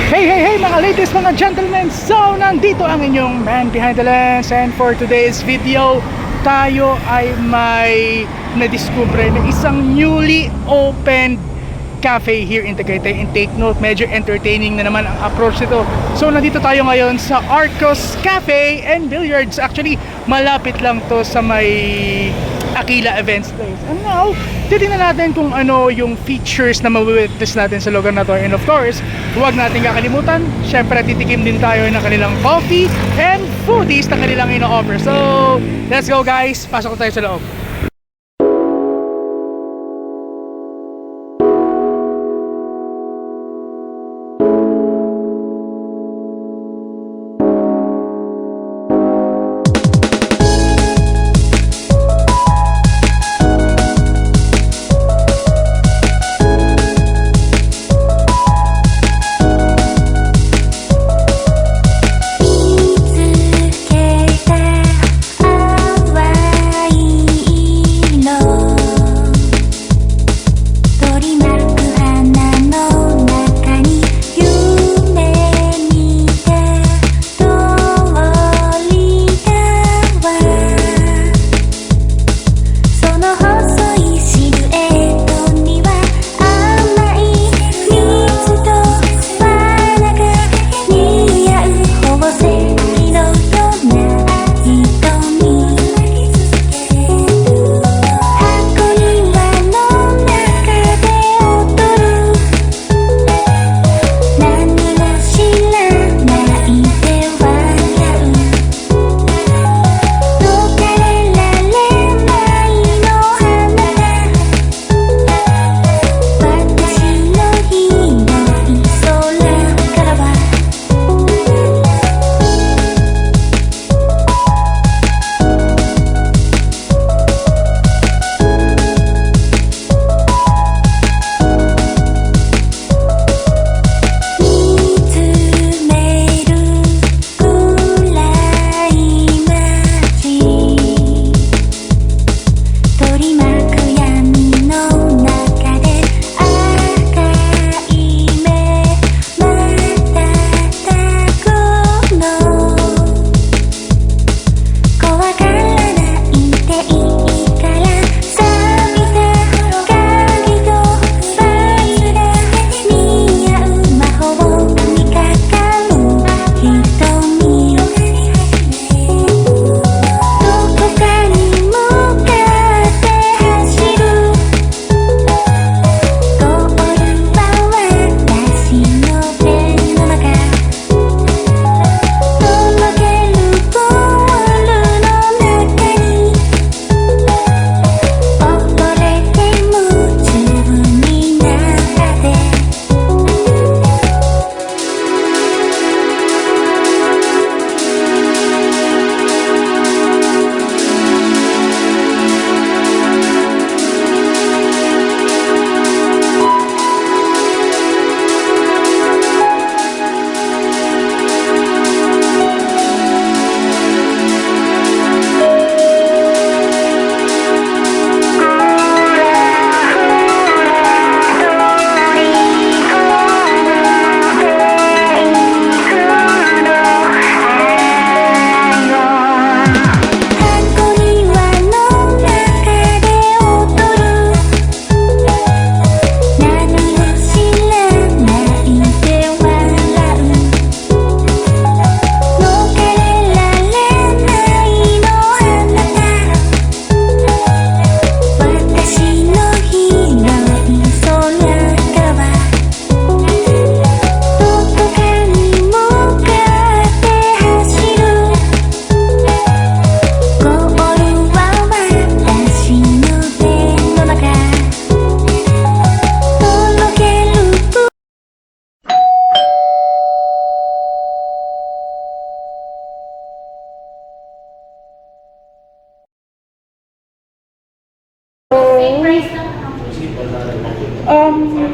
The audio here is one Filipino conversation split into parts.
Hey mga ladies, mga gentlemen. So nandito ang inyong man behind the lens. And for today's video, tayo ay may nadiskubre na isang newly opened cafe here in Tagaytay. And take note, medyo entertaining na naman ang approach nito. So nandito tayo ngayon sa Arcos Cafe and Billiards. Actually, malapit lang to sa may Aquila Events Place. And now, titingnan natin kung ano yung features na mawitness natin sa lugar na to. And of course, huwag natin kakalimutan, syempre titikim din tayo ng kanilang coffee and foodies na kanilang ino-offer. So, let's go guys, pasok tayo sa loob.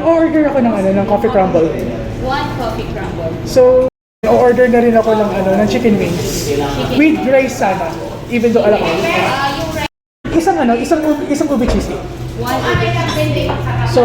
Order ako ng coffee crumble. One coffee crumble. So, order na rin ako ng chicken wings. With rice sana. Even though alam ko. Yung rice. Isang ube cheesy. One ube. So,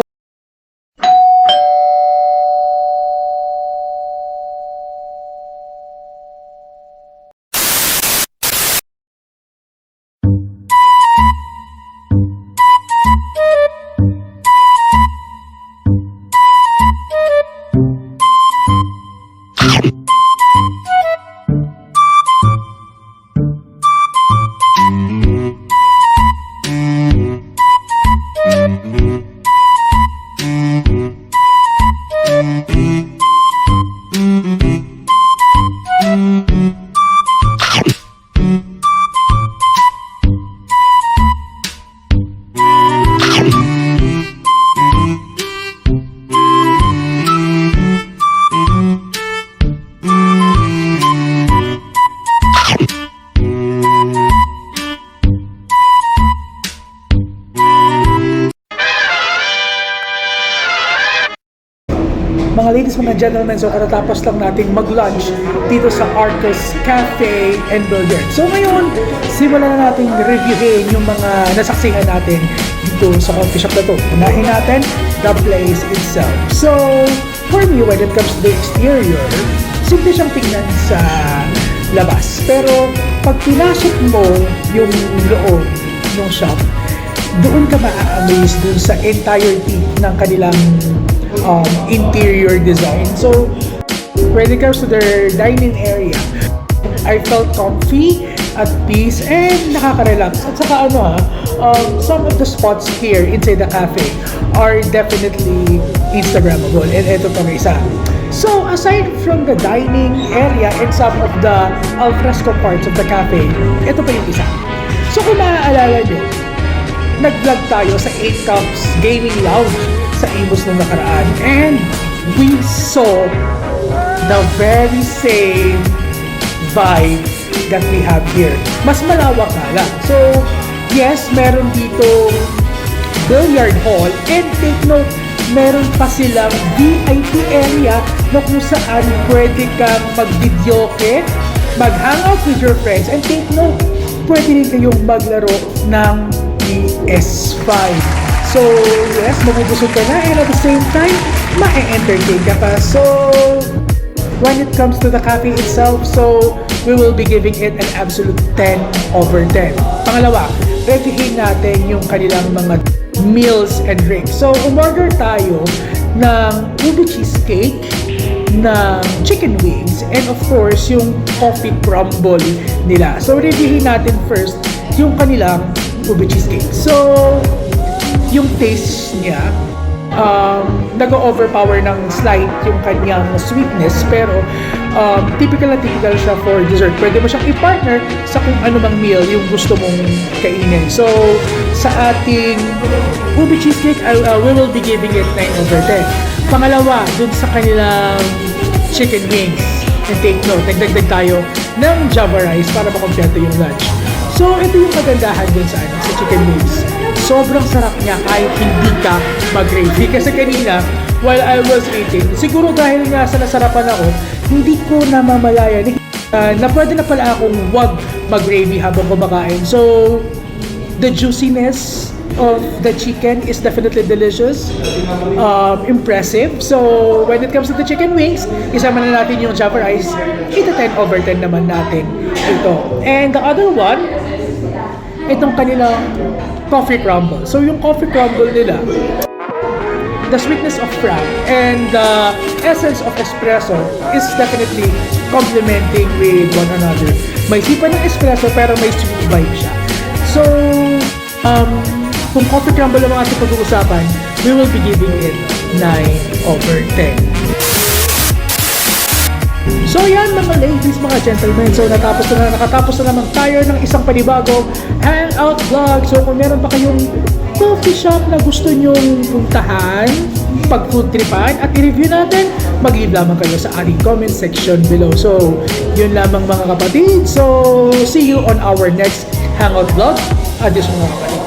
Mga ladies, mga gentlemen, so katatapos lang nating mag-lunch dito sa Arcos Cafe and Billiard. So ngayon, simulan na natin reviewin yung mga nasaksihan natin dito sa coffee shop na to. Unahin natin the place itself. So, for me, when it comes to the exterior, simple siyang tingnan sa labas. Pero, pag pinasok mo yung loob ng shop, doon ka ma-amaze dun sa entirety ng kanilang interior design. So, when it comes to their dining area, I felt comfy, at peace, and nakaka-relax. At saka some of the spots here inside the cafe are definitely Instagrammable. And ito pa isa. So, aside from the dining area and some of the alfresco parts of the cafe, ito pa yung isa. So, kung naaalala nyo, nag-vlog tayo sa 8 Cups Gaming Lounge sa Imus nung nakaraan. And we saw the very same vibe that we have here. Mas malawak nga lang. So, yes, meron dito billiard hall, and take note, meron pa silang VIP area na kung saan pwede kang mag-videoke, mag-hangout with your friends, and take note, pwede rin kayong maglaro ng PS5. So, yes, mabubusog ka na, and at the same time, ma-entertain ka pa. So, when it comes to the cafe itself, so we will be giving it an absolute 10 over 10. Pangalawa, reviewin natin yung kanilang mga meals and drinks. So, umorder tayo ng ubi cheesecake, ng chicken wings, and of course, yung coffee crumble nila. So, reviewin natin first yung kanilang ubi cheesecake. So, yung taste niya, nag-overpower ng slight yung kanyang sweetness, pero typical na typical siya for dessert. Pwede mo siyang i-partner sa kung ano mang meal yung gusto mong kainin. So, sa ating ubi cheesecake, we will be giving it 9 over 10. Pangalawa, dun sa kanilang chicken wings. And take note, nagdagdag tayo ng Java rice para makompleto yung lunch. So, ito yung kagandahan dun sa chicken wings. Sobrang sarap niya kahit hindi ka mag-gravy. Kasi kanina, while I was eating, siguro dahil nga sa nasarapan ako, hindi ko namamalayan na pwede na pala akong wag mag-gravy habang kumakain. So, the juiciness of the chicken is definitely delicious, impressive. So, when it comes to the chicken wings, isama na natin yung Java rice, 8 to 10 over 10 naman natin ito. And the other one, itong kanilang coffee crumble. So, yung coffee crumble nila, the sweetness of frap and the essence of espresso is definitely complementing with one another. May sipa ng espresso pero may sweet vibe siya. So, kung coffee crumble ang ating pag-uusapan, we will be giving it 9 over 10. So yan mga ladies, mga gentlemen, so nakatapos na naman tayo ng isang panibagong hangout vlog. So kung meron pa kayong coffee shop na gusto nyong puntahan, pag-food tripan at i-review natin, mag-leave lamang kayo sa ating comment section below. So yun lamang mga kapatid. So see you on our next hangout vlog. Adios mga kapatid.